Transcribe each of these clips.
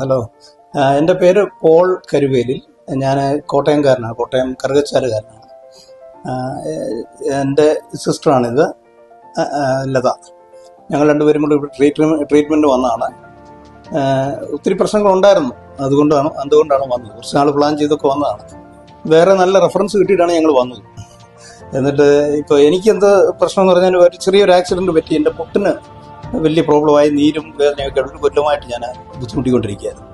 Hello, എൻ്റെ പേര് Paul Karuvelil. ഞാൻ കോട്ടയംകാരനാണ്, കോട്ടയം കറുകച്ചാലുകാരനാണ്. എൻ്റെ സിസ്റ്ററാണിത്, ലത. ഞങ്ങൾ രണ്ടുപേരും കൂടി ട്രീറ്റ്മെൻറ്റ് വന്നതാണ്. ഒത്തിരി പ്രശ്നങ്ങളുണ്ടായിരുന്നു, അതുകൊണ്ടാണ് വന്നത്. കുറച്ച് നാൾ പ്ലാൻ ചെയ്തൊക്കെ വന്നതാണ്. വേറെ നല്ല റെഫറൻസ് കിട്ടിയിട്ടാണ് ഞങ്ങൾ വന്നത്. എന്നിട്ട് ഇപ്പോൾ എനിക്കെന്ത് പ്രശ്നം എന്ന് പറഞ്ഞാൽ, ഒരു ചെറിയൊരു ആക്സിഡൻറ്റ് പറ്റി. എൻ്റെ മുട്ടിന് വലിയ പ്രോബ്ലമായി, നീരും വേദനയൊക്കെ ഒരു കൊല്ലമായിട്ട് ഞാൻ ബുദ്ധിമുട്ടിക്കൊണ്ടിരിക്കുകയായിരുന്നു.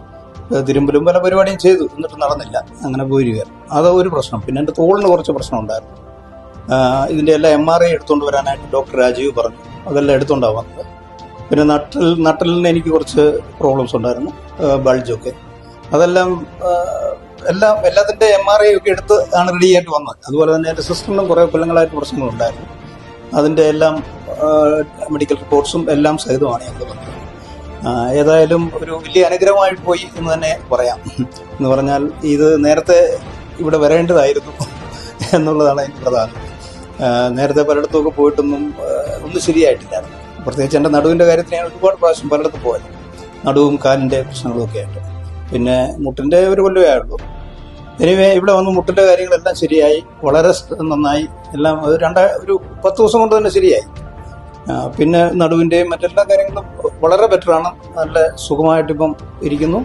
തിരുമ്പലും പല പരിപാടിയും ചെയ്തു, എന്നിട്ട് നടന്നില്ല. അങ്ങനെ പോയിരിക്കുകയായിരുന്നു. അത് ഒരു പ്രശ്നം. പിന്നെ എൻ്റെ തോളിന് കുറച്ച് പ്രശ്നം ഉണ്ടായിരുന്നു. ഇതിൻ്റെ എല്ലാം MRI എടുത്തുകൊണ്ട് വരാനായിട്ട് ഡോക്ടർ രാജീവ് പറഞ്ഞു. അതെല്ലാം എടുത്തുകൊണ്ടാണ് വന്നത്. പിന്നെ നട്ടലിന് എനിക്ക് കുറച്ച് പ്രോബ്ലംസ് ഉണ്ടായിരുന്നു, ബൾജൊക്കെ. അതെല്ലാം എല്ലാത്തിൻ്റെ MRI ഒക്കെ എടുത്ത് ആണ് റെഡി ആയിട്ട് വന്നത്. അതുപോലെ തന്നെ എൻ്റെ സിസ്റ്ററിനും കുറേ കൊല്ലങ്ങളായിട്ട് പ്രശ്നങ്ങളുണ്ടായിരുന്നു. അതിൻ്റെ എല്ലാം മെഡിക്കൽ റിപ്പോർട്ട്സും എല്ലാം സഹിതമാണ് ഞങ്ങൾ വന്നത്. ഏതായാലും ഒരു വലിയ അനുഗ്രഹമായിട്ട് പോയി എന്ന് തന്നെ പറയാം. എന്ന് പറഞ്ഞാൽ ഇത് നേരത്തെ ഇവിടെ വരേണ്ടതായിരുന്നു എന്നുള്ളതാണ് എനിക്ക് പ്രധാനം. നേരത്തെ പലയിടത്തുമൊക്കെ പോയിട്ടൊന്നും ഒന്നും ശരിയായിട്ടില്ലായിരുന്നു. പ്രത്യേകിച്ച് എൻ്റെ നടുവിൻ്റെ കാര്യത്തിൽ ഞാൻ ഒരുപാട് പ്രാവശ്യം പലയിടത്ത് പോയത്, നടുവും കാലിൻ്റെ പ്രശ്നങ്ങളൊക്കെ ആയിട്ട്. പിന്നെ മുട്ടിൻ്റെ ഒരു കൊല്ലമേ ആയുള്ളൂ. എനിവേ ഇവിടെ വന്ന് മുട്ടിൻ്റെ കാര്യങ്ങളെല്ലാം ശരിയായി, വളരെ നന്നായി. എല്ലാം ഒരു 10 ദിവസം കൊണ്ട് തന്നെ ശരിയായി. പിന്നെ നടുവിൻ്റെയും മറ്റെല്ലാ കാര്യങ്ങളും വളരെ ബെറ്ററാണ്. നല്ല സുഖമായിട്ടിപ്പം ഇരിക്കുന്നു.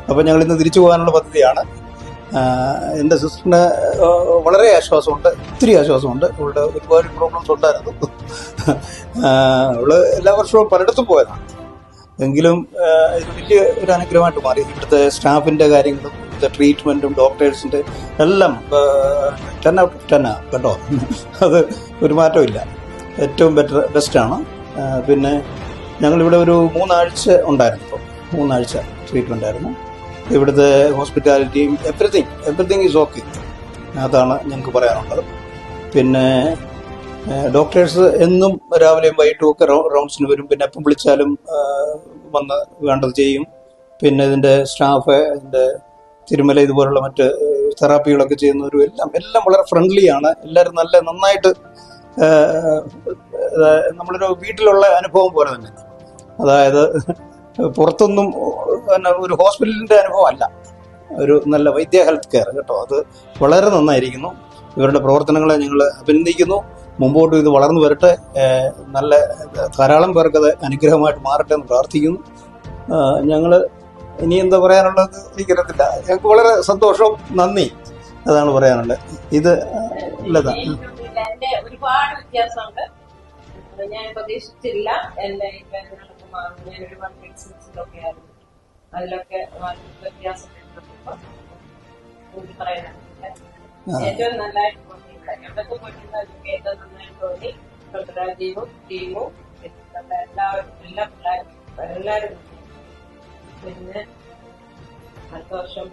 അപ്പം ഞങ്ങൾ ഇന്ന് തിരിച്ചു പോകാനുള്ള പദ്ധതിയാണ്. എൻ്റെ സിസ്റ്ററിന് വളരെ ആശ്വാസമുണ്ട്, ഒത്തിരി ആശ്വാസമുണ്ട്. അവളുടെ ഒരുപാട് പ്രോബ്ലംസ് ഉണ്ടായിരുന്നു. അവള് എല്ലാ വർഷവും പലയിടത്തും പോയതാണ്. എങ്കിലും ഇത് വലിയ ഒരു അനുഗ്രഹമായിട്ട് മാറി. ഇവിടുത്തെ സ്റ്റാഫിൻ്റെ കാര്യങ്ങളും ട്രീറ്റ്മെൻറ്റും ഡോക്ടേഴ്സിൻ്റെ എല്ലാം 10 out of 10 കേട്ടോ. അത് ഒരു മാറ്റമില്ല, ഏറ്റവും ബെസ്റ്റാണ്. പിന്നെ ഞങ്ങളിവിടെ ഒരു 3 ആഴ്ച ഉണ്ടായിരുന്നു. ഇപ്പോൾ 3 ആഴ്ച ട്രീറ്റ്മെൻ്റ് ആയിരുന്നു. ഇവിടുത്തെ ഹോസ്പിറ്റാലിറ്റിയും എവറിത്തിങ് ഈസ് ഓക്കെ. അതാണ് ഞങ്ങൾക്ക് പറയാനുള്ളത്. പിന്നെ ഡോക്ടേഴ്സ് എന്നും രാവിലെയും വൈകിട്ടും ഒക്കെ റൗണ്ട്സിന് വരും. പിന്നെ എപ്പം വിളിച്ചാലും വന്ന് വേണ്ടത് ചെയ്യും. പിന്നെ ഇതിൻ്റെ സ്റ്റാഫ്, ഇതിൻ്റെ തിരുമല ഇതുപോലുള്ള മറ്റ് തെറാപ്പികളൊക്കെ ചെയ്യുന്നവരും എല്ലാം വളരെ ഫ്രണ്ട്ലിയാണ്. എല്ലാവരും നന്നായിട്ട് നമ്മളൊരു വീട്ടിലുള്ള അനുഭവം പോലെ തന്നെ. അതായത് പുറത്തൊന്നും ഒരു ഹോസ്പിറ്റലിൻ്റെ അനുഭവം അല്ല, ഒരു നല്ല വൈദ്യ ഹെൽത്ത് കെയർ കേട്ടോ. അത് വളരെ നന്നായിരിക്കുന്നു. ഇവരുടെ പ്രവർത്തനങ്ങളെ ഞങ്ങൾ അഭിനന്ദിക്കുന്നു. മുമ്പോട്ടും ഇത് വളർന്നു വരട്ടെ. നല്ല ധാരാളം പേർക്കത് അനുഗ്രഹമായിട്ട് മാറട്ടെ എന്ന് പ്രാർത്ഥിക്കുന്നു. ഞങ്ങൾ ഇനി എന്താ പറയാനുള്ളത് എനിക്കറിയത്തില്ല. ഞങ്ങൾക്ക് വളരെ സന്തോഷവും നന്ദി, അതാണ് പറയാനുള്ളത്. ഇത് ലതാ. ഒരുപാട് വ്യത്യാസമുണ്ട്. ഞാൻ പ്രതീക്ഷിച്ചില്ല എന്റെ ഈ വേദനകളൊക്കെ മാറും. ഞാൻ ഒരുപാട് മെഡിസിൻസിലൊക്കെ ആയിരുന്നു, അതിലൊക്കെ വ്യത്യാസം പറയാനില്ല. ഏറ്റവും നല്ലതായിട്ട് തോന്നി. എവിടൊക്കെ പോയിട്ടുണ്ട് അതിലൊക്കെ ഏറ്റവും നന്നായിട്ട് തോന്നി. രാജീവും ടീമും എല്ലാ പിള്ളേരും എല്ലാവരും. പിന്നെ അടുത്ത വർഷം